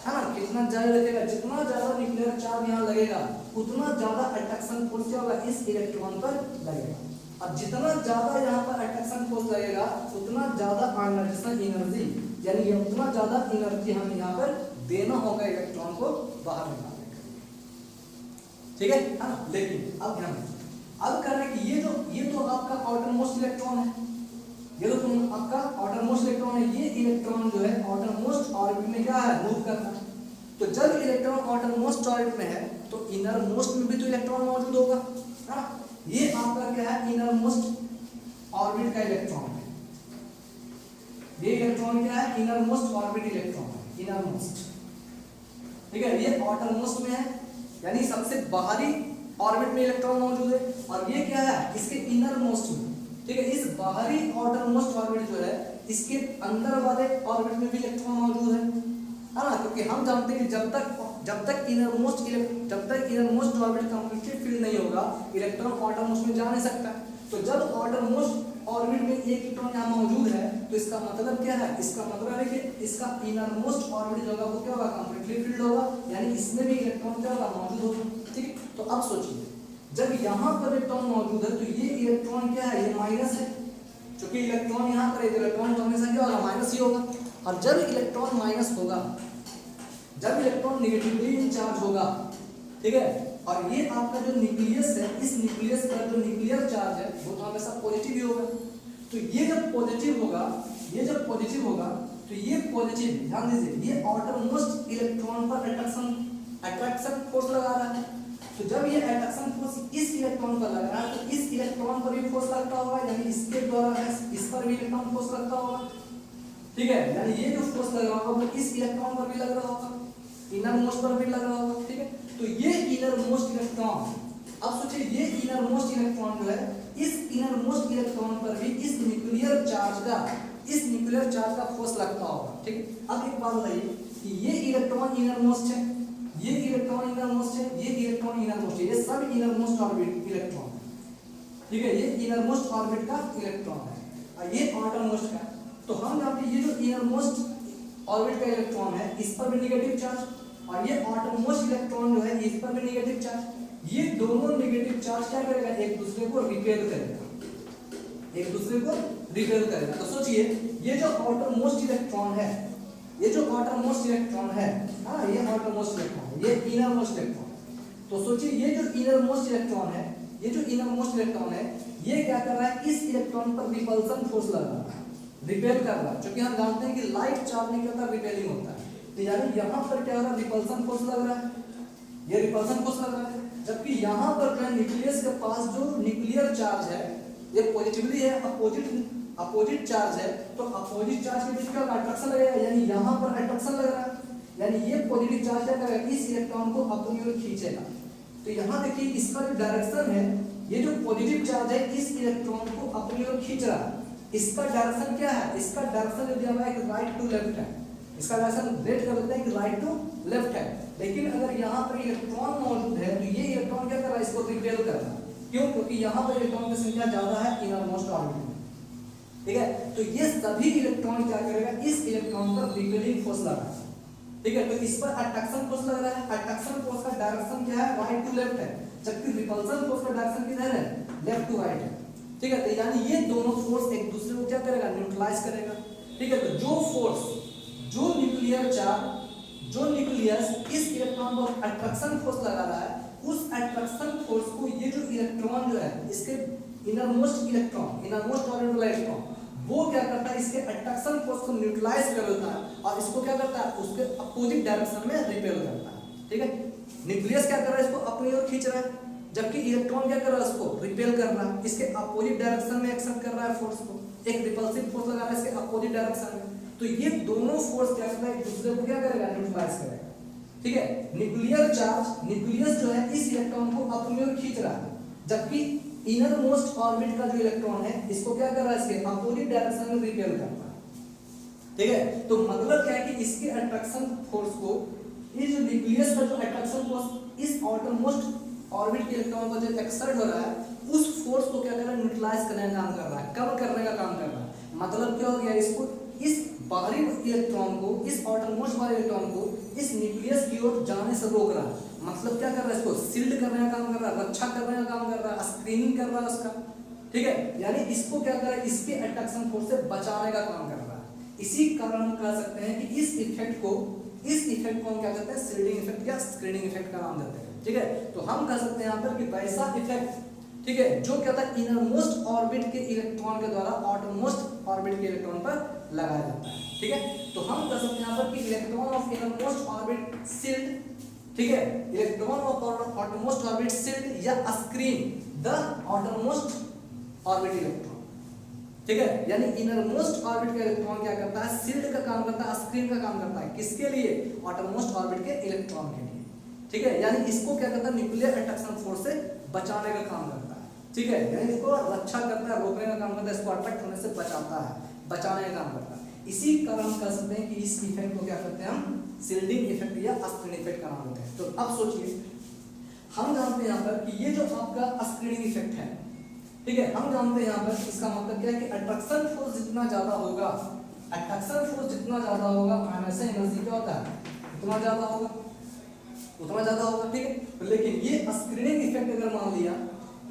है ना, खींचना जारी रखेगा। जितना ज्यादा न्यूक्लियर चार्ज यहाँ लगेगा उतना ज्यादा अट्रैक्शन फोर्स क्या होगा, इस इलेक्ट्रॉन पर लगेगा। अब जितना ज्यादा यहाँ पर अट्रैक्शन फोर्स लगेगा उतना ज्यादा आयनाइजेशन एनर्जी, यानी उतना ज्यादा एनर्जी हमें यहाँ पर देना होगा इलेक्ट्रॉन को बाहर निकालने के लिए। ठीक है ना, लेकिन अब ध्यान दीजिए, अब कर रहे हैं कि ये तो आपका आउटरमोस्ट इलेक्ट्रॉन है, ये तो आपका आउटरमोस्ट इलेक्ट्रॉन है। ये इलेक्ट्रॉन जो है आउटरमोस्ट ऑर्बिट में क्या है, मूव करता है। तो जब इलेक्ट्रॉन आउटरमोस्ट ऑर्बिट में है तो इनरमोस्ट में भी तो इलेक्ट्रॉन मौजूद होगा, है ना। ये आपका क्या है, इनरमोस्ट ऑर्बिट का इलेक्ट्रॉन है। ये इलेक्ट्रॉन क्या है, इनरमोस्ट ऑर्बिट इलेक्ट्रॉन है, इनरमोस्ट। ठीक है, ये आउटरमोस्ट में है, यानी सबसे बाहरी ऑर्बिट में इलेक्ट्रॉन मौजूद है। और ये क्या है, इसके इनरमोस्ट में। ठीक है, इस बाहरी आउटरमोस्ट ऑर्बिट जो है इसके अंदर वाले ऑर्बिट में भी इलेक्ट्रॉन मौजूद है ना, क्योंकि हम जानते हैं कि जब तक इनरमोस्ट ऑर्बिट कंप्लीटली फिल नहीं होगा इलेक्ट्रॉन आउटरमोस्ट में जा नहीं सकता। तो जब आउटरमोस्ट ऑर्बिट में एक इलेक्ट्रॉन यहाँ मौजूद है तो इसका मतलब क्या है, इसका मतलब है कि इसका इनरमोस्ट ऑर्बिट जो होगा वो क्या होगा, कंप्लीटली फिल्ड होगा, यानी इसमें भी इलेक्ट्रॉन क्या होगा, मौजूद होगा। ठीक है, तो अब सोचिए जब यहाँ पर इलेक्ट्रॉन मौजूद है तो ये इलेक्ट्रॉन क्या है, ये माइनस है, क्योंकि इलेक्ट्रॉन यहाँ पर इलेक्ट्रॉन तो हमेशा क्या होगा, माइनस ही होगा। और जब इलेक्ट्रॉन माइनस होगा, जब इलेक्ट्रॉन नेगेटिवली चार्ज होगा, ठीक है, और ये आपका जो न्यूक्लियस है, इस न्यूक्लियस का जो न्यूक्लियर चार्ज है वो तो हमेशा पॉजिटिव ही होगा। तो ये जब पॉजिटिव होगा तो ये पॉजिटिव, ध्यान दीजिए, ये आउटरमोस्ट इलेक्ट्रॉन पर अट्रैक्शन फोर्स लगा रहा है। तो जब ये अट्रैक्शन फोर्स इस इलेक्ट्रॉन पर लग रहा है तो इस इलेक्ट्रॉन पर भी फोर्स लगता होगा, यानी इसके द्वारा इस पर भी इलेक्ट्रॉन फोर्स लगता होगा। ठीक है, यानी ये जो फोर्स लग रहा होगा वो इस इलेक्ट्रॉन पर भी लग रहा होगा, इनरमोस्ट पर भी लग रहा होगा। ठीक है, तो ये इनरमोस्ट इलेक्ट्रॉन, अब सोचिए ये इनरमोस्ट इलेक्ट्रॉन जो है, इस इनरमोस्ट इलेक्ट्रॉन पर भी इस न्यूक्लियर चार्ज का फोर्स लगता होगा। ठीक है, अब एक बात बताइए कि ये इलेक्ट्रॉन इनरमोस्ट है, ये इलेक्ट्रॉन इनर मोस्ट है, ये इलेक्ट्रॉन इनर मोस्ट है, ये सब इनर मोस्ट ऑर्बिट इलेक्ट्रॉन है, ठीक है, ये इनर मोस्ट ऑर्बिट का इलेक्ट्रॉन है और ये आउटर मोस्ट का। तो हम जानते हैं ये जो इनर मोस्ट ऑर्बिट का इलेक्ट्रॉन है इस पर भी नेगेटिव चार्ज और ये आउटर मोस्ट इलेक्ट्रॉन जो है इस पर भी नेगेटिव चार्ज। ये दोनों नेगेटिव चार्ज क्या करेगा, एक दूसरे को रिपेल करेगा, एक दूसरे को रिपेल करेगा। तो सोचिए ये जो आउटर मोस्ट इलेक्ट्रॉन है, ये जो आउटर मोस्ट इलेक्ट्रॉन है, हाँ ये आउटर मोस्ट इलेक्ट्रॉन है, ये इनर मोस्ट इलेक्ट्रॉन। तो सोचिए ये जो इनर मोस्ट इलेक्ट्रॉन है, ये जो इनर मोस्ट इलेक्ट्रॉन है ये क्या कर रहा है, इस इलेक्ट्रॉन पर रिपल्सन फोर्स लगा रहा है, रिपेल कर रहा है, क्योंकि हम जानते हैं कि लाइट चार्ज में क्या होता है, रिपेलिंग होता है। तो यानी यहाँ पर क्या हो रहा है, रिपल्सन फोर्स लग रहा है, ये रिपल्सन फोर्स लग रहा है। जबकि यहाँ पर जो है न्यूक्लियस के पास जो न्यूक्लियर चार्ज है ये पॉजिटिवली है, अपोजिट चार्ज है, तो अपोजिट चार्ज के बीच का अट्रैक्शन लगेगा, यानी यहाँ पर अट्रैक्शन लग रहा है, यानी ये पॉजिटिव चार्ज क्या करेगा, इस इलेक्ट्रॉन को अपनी ओर खींचेगा। तो यहाँ देखिए इसका जो डायरेक्शन है, ये जो पॉजिटिव चार्ज है इस इलेक्ट्रॉन को अपनी ओर खींच रहा है, इसका डायरेक्शन क्या है, इसका डायरेक्शन दिया हुआ है कि राइट टू लेफ्ट है, इसका डायरेक्शन रेट कर देते हैं कि राइट टू लेफ्ट है। लेकिन अगर यहाँ पर इलेक्ट्रॉन मौजूद है तो ये इलेक्ट्रॉन क्या कर रहा है, इसको रिपेल कर रहा है। क्यों, क्योंकि यहाँ पर इलेक्ट्रॉन की संख्या ज्यादा है इनर मोस्ट ऑर्बिट में, ठीक है। तो ये सभी इलेक्ट्रॉन क्या करेगा, इस इलेक्ट्रॉन पर रिपेलिंग फोर्स लगा है, ठीक है। तो इस पर अट्रैक्शन फोर्स लग रहा है, अट्रैक्शन फोर्स का डायरेक्शन क्या है, राइट टू लेफ्ट है, जबकि रिपल्सन फोर्स का डायरेक्शन किधर है, लेफ्ट टू राइट है, ठीक है। तो यानी ये दोनों फोर्स एक दूसरे को क्या करेगा, न्यूट्रलाइज करेगा, ठीक है। तो जो फोर्स, जो न्यूक्लियर चार्ज, जो न्यूक्लियस इस इलेक्ट्रॉन पर अट्रैक्शन फोर्स लगा रहा है, उस अट्रैक्शन फोर्स को ये जो इलेक्ट्रॉन जो है, इसके inner most electron, inner most orbital वाला इलेक्ट्रॉन, वो क्या करता है, इसके अट्रैक्शन फोर्स को न्यूट्रलाइज कर देता है और इसको क्या करता है, उसके अपोजिट डायरेक्शन में रिपेल करता है, ठीक है। न्यूक्लियस क्या कर रहा है, इसको अपनी ओर खींच रहा है, जबकि इलेक्ट्रॉन क्या कर रहा है, उसको रिपेल कर रहा है, इसके अपोजिट डायरेक्शन में एक्शन कर रहा है फोर्स को, एक रिपल्सिव फोर्स लगा रहा है इसके अपोजिट डायरेक्शन में। तो ये दोनों फोर्स क्या करता है, एक दूसरे को क्या करेगा, न्यूट्रलाइज करेगा, ठीक है। न्यूक्लियर चार्ज, न्यूक्लियस जो है इस इलेक्ट्रॉन को अपनी ओर खींच रहा है, जबकि इनर मोस्ट ऑर्बिट का जो इलेक्ट्रॉन है इसको क्या कर रहा है, इसके अपोजिट डायरेक्शन में रिपेल कर रहा है, ठीक है। तो मतलब क्या है कि इसके अट्रैक्शन फोर्स को, ये जो न्यूक्लियस का जो अट्रैक्शन फोर्स इस आउटर मोस्ट ऑर्बिट के इलेक्ट्रॉन पर जो एक्सर्ट हो रहा है, उस फोर्स को क्या कर रहा है, न्यूट्रलाइज करने का काम कर रहा है, कम करने का काम कर रहा है। मतलब क्या हो गया, इसको, इस बाहरी इलेक्ट्रॉन को, इस आउटर मोस्ट वाले इलेक्ट्रॉन को इस न्यूक्लियस की ओर जाने से रोक रहा है। मतलब क्या कर रहा है, इसको सील्ड करने का काम कर रहा है, रक्षा करने का काम कर रहा है, स्क्रीनिंग कर रहा है उसका, ठीक है। यानी इसको क्या कर रहा है, इसके अट्रैक्शन फोर्स से बचाने का काम कर रहा है। इसी कारण हम कह सकते हैं कि इस इफेक्ट को हम क्या कहते हैं, सील्डिंग इफेक्ट या स्क्रीनिंग इफेक्ट का नाम देते हैं, ठीक है। तो हम कह सकते हैं यहाँ पर कि वैसा इफेक्ट, ठीक है, जो क्या था इनर मोस्ट ऑर्बिट के इलेक्ट्रॉन के द्वारा आउटर मोस्ट ऑर्बिट के इलेक्ट्रॉन पर लगाया जाता है, ठीक है। तो हम कह सकते हैं यहाँ पर कि electron of innermost orbit shield, ठीक है, electron of outermost orbit shield या screen the outermost orbit electron, ठीक है। यानी इनर मोस्ट ऑर्बिट का इलेक्ट्रॉन क्या करता है, सील्ड का काम करता है, स्क्रीन का काम करता है, किसके लिए, आउटर मोस्ट ऑर्बिट के इलेक्ट्रॉन के लिए, ठीक है। यानी इसको क्या करता है, न्यूक्लियर अट्रैक्शन फोर्स से बचाने का काम करता है, ठीक है। यानी इसको रक्षा करता है, रोकने का काम करता है, इसको अट्रैक्ट होने से बचाता है, बचाने का काम करता है। इसी कारण हम कह सकते हैं कि इस इफेक्ट को क्या करते हैं, हम सील्डिंग इफेक्ट या स्क्रीनिंग इफेक्ट का नाम देते हैं। तो अब सोचिए, हम जानते हैं यहाँ पर कि ये जो आपका स्क्रीनिंग इफेक्ट है, ठीक है, हम जानते हैं यहाँ पर इसका मतलब क्या है कि अट्रैक्शन फोर्स जितना ज्यादा होगा, अट्रैक्शन फोर्स जितना ज्यादा होगा, आयनों एनर्जी क्या होता है, उतना ज्यादा होगा, उतना ज्यादा होगा, ठीक है। लेकिन ये स्क्रीनिंग इफेक्ट अगर मान लिया,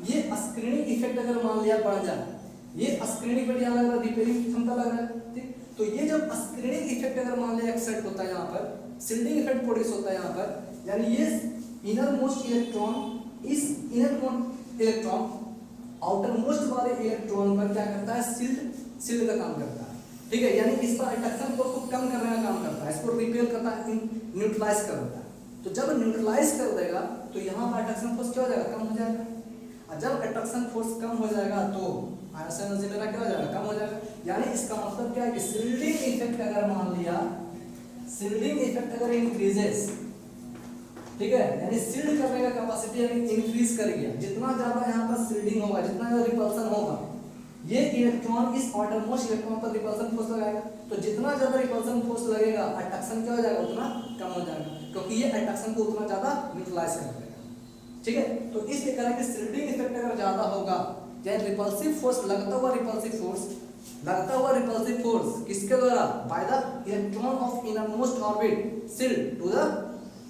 ये स्क्रीनिंग इफेक्ट अगर मान लिया बढ़ जाए, ये स्क्रीनिंग इफेक्ट यहाँ लग रहा है, रिपेलिंग क्षमता लग रहा है, ठीक। तो ये जब स्क्रीनिंग इफेक्ट अगर मान लिया एक्सर्ट होता है यहाँ पर, सील्डिंग इफेक्ट प्रोड्यूस होता है यहाँ पर, यानी ये इनर मोस्ट इलेक्ट्रॉन, इस inner most electron outer most वाले इलेक्ट्रॉन पर क्या करता है, सील्ड का काम करता है, ठीक है। यानी इस पर अट्रैक्शन फोर्स को कम करने का काम करता है, इसको रिपेल करता है, न्यूट्रलाइज कर देता है। तो जब न्यूट्रलाइज कर देगा तो यहाँ पर अट्रैक्शन फोर्स क्या हो जाएगा, कम हो जाएगा, और जब अट्रैक्शन फोर्स कम हो जाएगा तो आयनों एनर्जी मेरा क्या हो जाएगा, कम हो जाएगा। यानी इसका मतलब क्या है कि सील्डिंग इफेक्ट अगर मान लिया, सील्डिंग इफेक्ट अगर इंक्रीजेस, ठीक है, यानी सील्ड करने का कैपेसिटी इंक्रीज कर गया, जितना ज्यादा यहाँ पर सील्डिंग होगा, जितना ज्यादा रिपल्सन होगा, ये इलेक्ट्रॉन इस आउटर मोस्ट इलेक्ट्रॉन पर रिपल्सन फोर्स लगाएगा, तो जितना ज्यादा रिपल्सन फोर्स लगेगा अट्रैक्शन क्या हो जाएगा, उतना कम हो जाएगा। क्योंकि ये अट्रैक्शन को उतना ज्यादा न्यूट्रलाइज कर देगा। ठीक है, तो इसलिए कह रहा है कि शिल्डिंग इफेक्ट अगर ज्यादा होगा, चाहे रिपल्सिव फोर्स, लगता हुआ रिपल्सिव फोर्स किसके द्वारा, by the electron of innermost orbit shield to the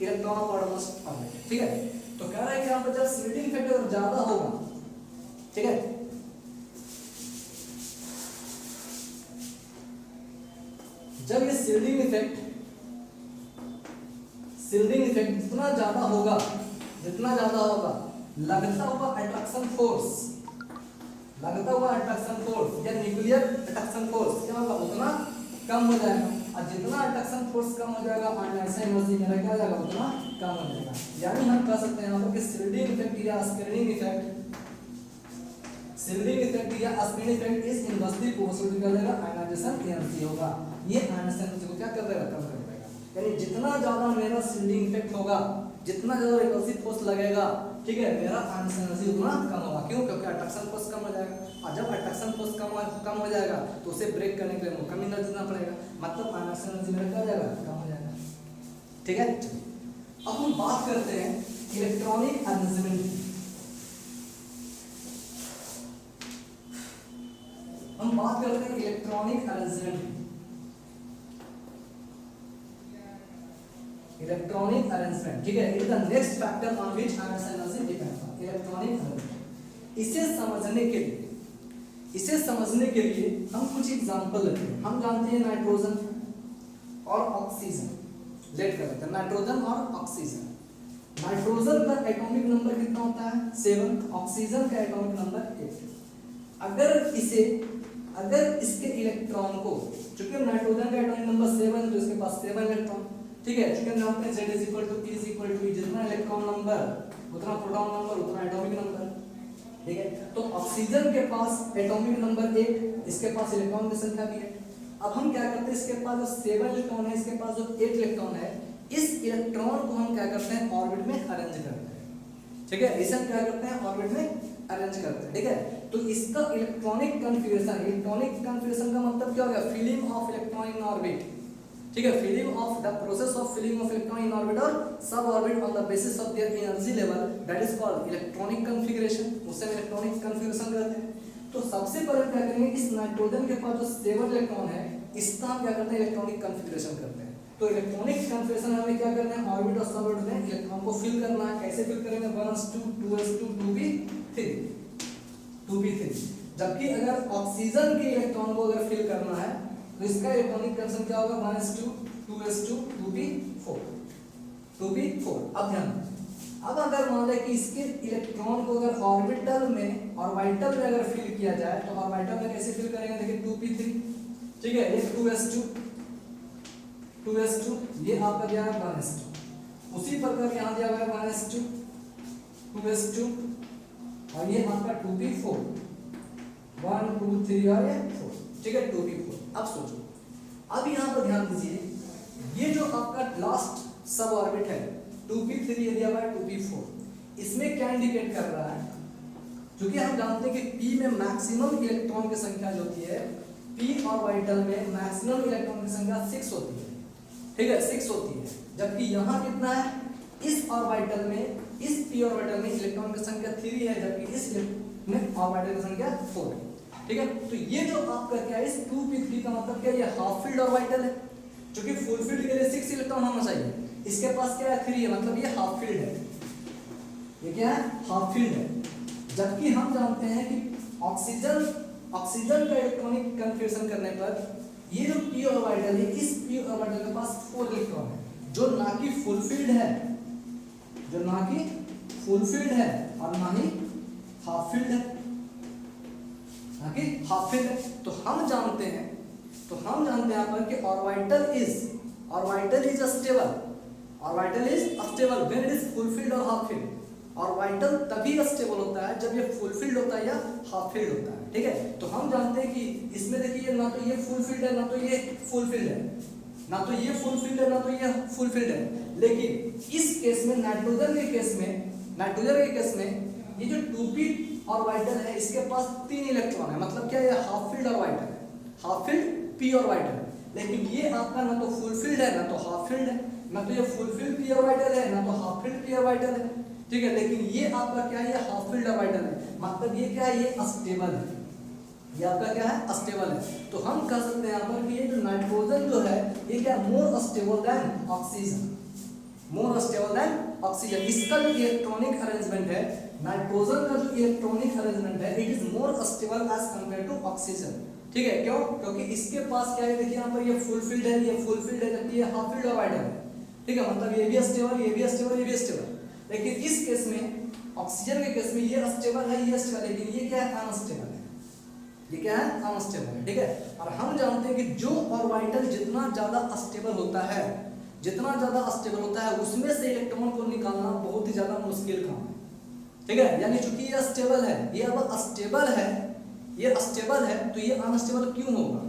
electron of outermost orbit. ठीक है, तो कह रहा है कि यहाँ पर जब शिल्डिंग इफेक्ट अगर ज्यादा होगा, ठीक है, जब ये शिल्डिंग इफेक्ट जितना ज्यादा होगा, लगता हुआ अट्रैक्शन फोर्स या न्यूक्लियर अट्रैक्शन फोर्स क्या होगा, उतना कम हो जाएगा। और जितना अट्रैक्शन फोर्स कम हो जाएगा, आयनाइजेशन एनर्जी मेरा क्या हो जाएगा, उतना कम हो जाएगा। यानी हम कह सकते हैं यहाँ पर कि शिल्डिंग इफेक्ट या screening effect is inversely proportional कर देगा आयनाइजेशन एनर्जी होगा। ये आयनाइजेशन एनर्जी को क्या कर देगा, कम कर देगा। यानी जितना ज्यादा मेरा शिल्डिंग इफेक्ट होगा, जितना ज्यादा रिपल्सिव फोर्स लगेगा, ठीक है, मेरा आयनाइजेशन एनर्जी उतना कम होगा। क्यों? क्योंकि अट्रैक्शन फोर्स कम हो जाएगा, और जब अट्रैक्शन फोर्स कम हो जाएगा तो उसे ब्रेक करने के लिए कम एनर्जी देना पड़ेगा, मतलब आयनाइजेशन एनर्जी मेरा क्या हो जाएगा, कम हो जाएगा। ठीक है, अब हम बात करते हैं इलेक्ट्रॉनिक अरेंजमेंट की। इलेक्ट्रॉनिक अरेंजमेंट, ठीक है, it is the next factor on which ionization energy depends on. Electronic arrangement, इसे समझने के लिए हम कुछ एग्जांपल लेते हैं। हम जानते हैं नाइट्रोजन और ऑक्सीजन, लेट कर लेते हैं नाइट्रोजन और ऑक्सीजन। नाइट्रोजन का एटॉमिक नंबर कितना होता है, 7, ऑक्सीजन का एटॉमिक नंबर 8। अगर इसके इलेक्ट्रॉन को, चूंकि नाइट्रोजन का एटॉमिक नंबर 7 है तो इसके पास 7 इलेक्ट्रॉन, ठीक है, चूंकि हम जानते हैं Z = P = E, जितना इलेक्ट्रॉन नंबर उतना प्रोटॉन नंबर उतना एटॉमिक नंबर, ठीक है। तो ऑक्सीजन के पास एटॉमिक नंबर 8, इसके पास इलेक्ट्रॉन की संख्या भी है। अब हम क्या करते हैं, इसके पास जो 7 इलेक्ट्रॉन है, इसके पास जो 8 इलेक्ट्रॉन है, इस इलेक्ट्रॉन को हम क्या करते हैं, ऑर्बिट में अरेंज करते हैं, ठीक है, इसे हम क्या करते हैं, ऑर्बिट में अरेंज करते हैं, ठीक है। तो इसका इलेक्ट्रॉनिक कन्फिगरेशन का मतलब क्या हो गया, filling of electron in orbit, ठीक है, filling of the process of filling of electron in orbit और sub orbit on the basis of their energy level, that is called electronic configuration, उसे हम इलेक्ट्रॉनिक कन्फिगरेशन कहते हैं। तो सबसे पहले क्या करेंगे, इस नाइट्रोजन के पास जो 7 इलेक्ट्रॉन है, इसका हम क्या करते हैं, इलेक्ट्रॉनिक कन्फिगरेशन करते हैं। तो इलेक्ट्रॉनिक कन्फिगरेशन हमें क्या करना है, ऑर्बिट और सब ऑर्बिट में इलेक्ट्रॉन को फिल करना है। कैसे फिल करेंगे, 1s2 2s2 2p3। जबकि अगर ऑक्सीजन के इलेक्ट्रॉन को अगर फिल करना है तो इसका इलेक्ट्रॉनिक कन्फिगरेशन क्या होगा, 1s2 2s2 2p4। अब ध्यान, अब अगर मान लें कि इसके इलेक्ट्रॉन को अगर ऑर्बिटल में अगर फिल किया जाए तो ऑर्बिटल में कैसे फिल करेंगे, देखिए 2p3, ठीक है, ये 2s2 ये आपका दिया है 1s2, उसी प्रकार यहाँ दिया हुआ है 1s2 2s2 और ये आपका 2p4, 1 2 3 और ये 4, ठीक है, 2p4। अब सोचो, अब यहाँ पर ध्यान दीजिए, ये जो आपका लास्ट सब ऑर्बिट है 2p3 ये दिया हुआ है 2p4, इसमें क्या इंडिकेट कर रहा है, क्योंकि हम जानते हैं कि p में मैक्सिमम इलेक्ट्रॉन की संख्या जो होती है, p ऑर्बिटल में मैक्सिमम इलेक्ट्रॉन की संख्या 6 होती है, ठीक है, 6 होती है। जबकि यहाँ कितना है, इस ऑर्बिटल में, इस p ऑर्बिटल में इलेक्ट्रॉन की संख्या 3 है, जबकि इस में ऑर्बिटल की संख्या 4 है, ठीक है। तो ये जो आपका क्या है, इस 2p3 का मतलब क्या है, ये हाफ फील्ड ऑर्बिटल है, क्योंकि फुल फील्ड के लिए 6 इलेक्ट्रॉन होना चाहिए, इसके पास क्या है 3 है, मतलब ये हाफ फील्ड है, ये क्या है, हाफ फील्ड है। जबकि हम जानते हैं कि ऑक्सीजन का इलेक्ट्रॉनिक कन्फिगरेशन करने पर ये जो p ऑर्बिटल है, इस p ऑर्बिटल के पास 4 इलेक्ट्रॉन है, जो ना कि फुल फील्ड है, और ना ही हाफ फील्ड है, तो हम जानते हैं यहाँ पर कि orbital is stable when it is fulfilled और हाफ फील्ड। ऑर्बिटल तभी स्टेबल होता है जब ये फुलफिल्ड होता है या हाफ फील्ड होता है, ठीक है। तो हम जानते हैं कि इसमें देखिए, ना तो ये फुलफिल्ड है, ना तो ये फुलफिल्ड है, लेकिन इस केस में नाइट्रोजन के केस में ये जो 2p ऑर्बिटल है, इसके पास 3 इलेक्ट्रॉन है, मतलब क्या, ये हाफ फील्ड ऑर्बिटल है, हाफ फील्ड p ऑर्बिटल है। लेकिन ये आपका ना तो फुल फील्ड है ना तो हाफ फील्ड है, ना तो ये फुलफिल्ड पी ऑर्बिटल है ना तो हाफ फिल्ड पी ऑर्बिटल है, ठीक है। लेकिन ये आपका क्या है, ये हाफ फिल्ड ऑर्बिटल है, मतलब ये क्या है, ये अस्टेबल है, ये आपका क्या है, अस्टेबल है। तो हम कह सकते हैं यहाँ पर कि ये जो नाइट्रोजन जो है ये क्या more stable than oxygen, more stable than oxygen. इसका जो इलेक्ट्रॉनिक अरेंजमेंट है, नाइट्रोजन का जो इलेक्ट्रॉनिक अरेंजमेंट है, it is more stable as compare to oxygen, ठीक है। क्यों? क्योंकि इसके पास क्या है, देखिए यहाँ पर ये फुलफिल्ड है, ये फुलफिल्ड है, जबकि ये हाफ फिल्ड ऑर्बिटल है, ठीक है। मतलब ये भी अस्टेबल, ये भी अस्टेबल, ये भी अस्टेबल। लेकिन इस केस में, ऑक्सीजन के केस में ये अस्टेबल है, ये अस्टेबल, लेकिन ये क्या है, अनस्टेबल है, ये क्या है, अनस्टेबल है, ठीक है। और हम जानते हैं कि जो ऑर्बिटल जितना ज्यादा अस्टेबल होता है, जितना ज्यादा अस्टेबल होता है, उसमें से इलेक्ट्रॉन को निकालना बहुत ही ज्यादा मुश्किल काम है, ठीक है। यानी चूंकि ये अस्टेबल है, ये अब अस्टेबल है, ये अस्टेबल है, तो ये अनस्टेबल क्यों होगा,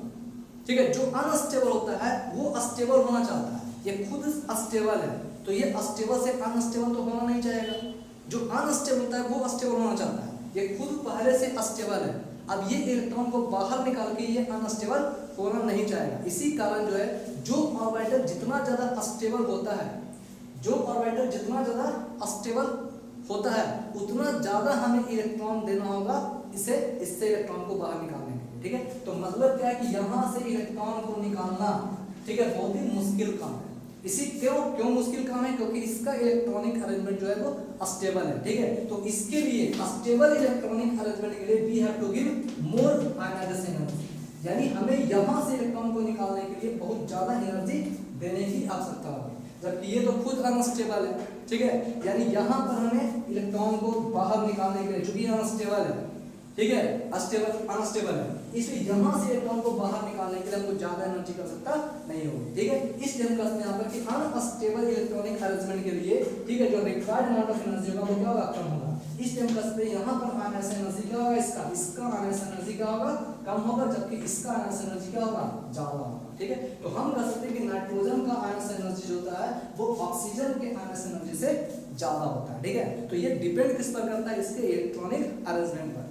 ठीक है। जो अनस्टेबल होता है वो अस्टेबल होना चाहता है, ये खुद अस्टेबल है, तो ये अस्टेबल से अनस्टेबल तो होना नहीं चाहेगा। जो अनस्टेबल होता है वो अस्टेबल होना चाहता है, ये खुद पहले से अस्टेबल है, अब ये इलेक्ट्रॉन को बाहर निकाल के ये अनस्टेबल होना नहीं चाहेगा। इसी कारण जो है, जो ऑर्बिटल जितना ज्यादा अस्टेबल होता है, जो ऑर्बिटल जितना ज्यादा अस्टेबल होता है, उतना ज्यादा हमें इलेक्ट्रॉन देना होगा इससे इलेक्ट्रॉन को बाहर निकालने के लिए, ठीक है। तो मतलब क्या है कि यहाँ से इलेक्ट्रॉन को निकालना, ठीक है, बहुत ही मुश्किल काम है। इसी क्यों मुश्किल काम है, क्योंकि इसका इलेक्ट्रॉनिक अरेंजमेंट जो है वो अस्टेबल है, ठीक है। तो इसके लिए अस्टेबल इलेक्ट्रॉनिक अरेंजमेंट के लिए we have to give more ionization energy, यानी हमें यहाँ से इलेक्ट्रॉन को निकालने के लिए बहुत ज्यादा एनर्जी देने की आवश्यकता होगी, जबकि ये तो खुद अनस्टेबल है, ठीक है। यानी यहाँ पर हमें इलेक्ट्रॉन को बाहर निकालने के लिए, चूंकि अनस्टेबल है, ठीक है, अनस्टेबल है, इसलिए यहाँ से इलेक्ट्रॉन को बाहर निकालने के लिए हमको ज्यादा एनर्जी की आवश्यकता नहीं होगी, ठीक है। इसलिए हम कहते हैं यहाँ पर कि अनस्टेबल इलेक्ट्रॉनिक अरेंजमेंट के लिए, ठीक है, जो रिक्वायर्ड अमाउंट ऑफ एनर्जी होगा वो क्या होगा, कम होगा। इसलिए हम कहते हैं यहाँ पर आयनाइजेशन एनर्जी क्या होगा, इसका आयनाइजेशन एनर्जी क्या होगा, कम होगा, जबकि इसका आयनाइजेशन एनर्जी क्या होगा, ज्यादा होगा, ठीक है। तो हम कह सकते हैं कि नाइट्रोजन का आयनाइजेशन एनर्जी जो होता है वो ऑक्सीजन के आयनाइजेशन एनर्जी से ज्यादा होता है, ठीक है। तो ये डिपेंड किस पर करता है, इसके इलेक्ट्रॉनिक अरेंजमेंट पर,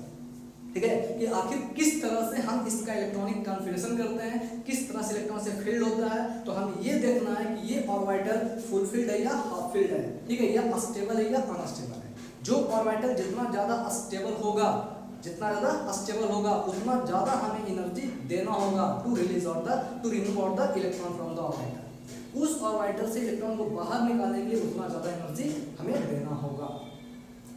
ठीक है, कि आखिर किस तरह से हम इसका इलेक्ट्रॉनिक कॉन्फ़िगरेशन करते हैं, किस तरह से इलेक्ट्रॉन से फील्ड होता है। तो हम ये देखना है कि ये ऑर्बिटल फुलफिल्ड है या हाफ फील्ड है, ठीक है, या अस्टेबल है या अनस्टेबल है। जो ऑर्बिटल जितना ज्यादा अस्टेबल होगा, जितना ज्यादा अस्टेबल होगा, उतना ज्यादा हमें एनर्जी देना होगा to remove out the electron from the orbital. उस ऑर्बिटल से इलेक्ट्रॉन को बाहर निकालने के लिए उतना ज्यादा एनर्जी हमें देना होगा,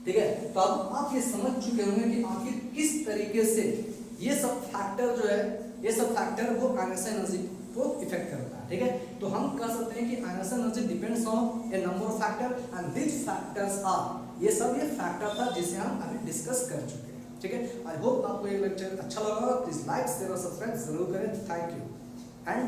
ठीक है। तो अब आप ये समझ चुके होंगे कि आखिर किस तरीके से ये सब फैक्टर जो है, ये सब फैक्टर वो आयनाइजेशन एनर्जी को इफेक्ट करता है, ठीक है। तो हम कह सकते हैं कि ionization energy depends on a number of factor and this factors are, ये सब ये फैक्टर था जिसे हम अभी डिस्कस कर चुके हैं, ठीक है। आई होप आपको ये लेक्चर अच्छा लगा होगा। प्लीज लाइक शेयर और सब्सक्राइब जरूर करें। Thank you and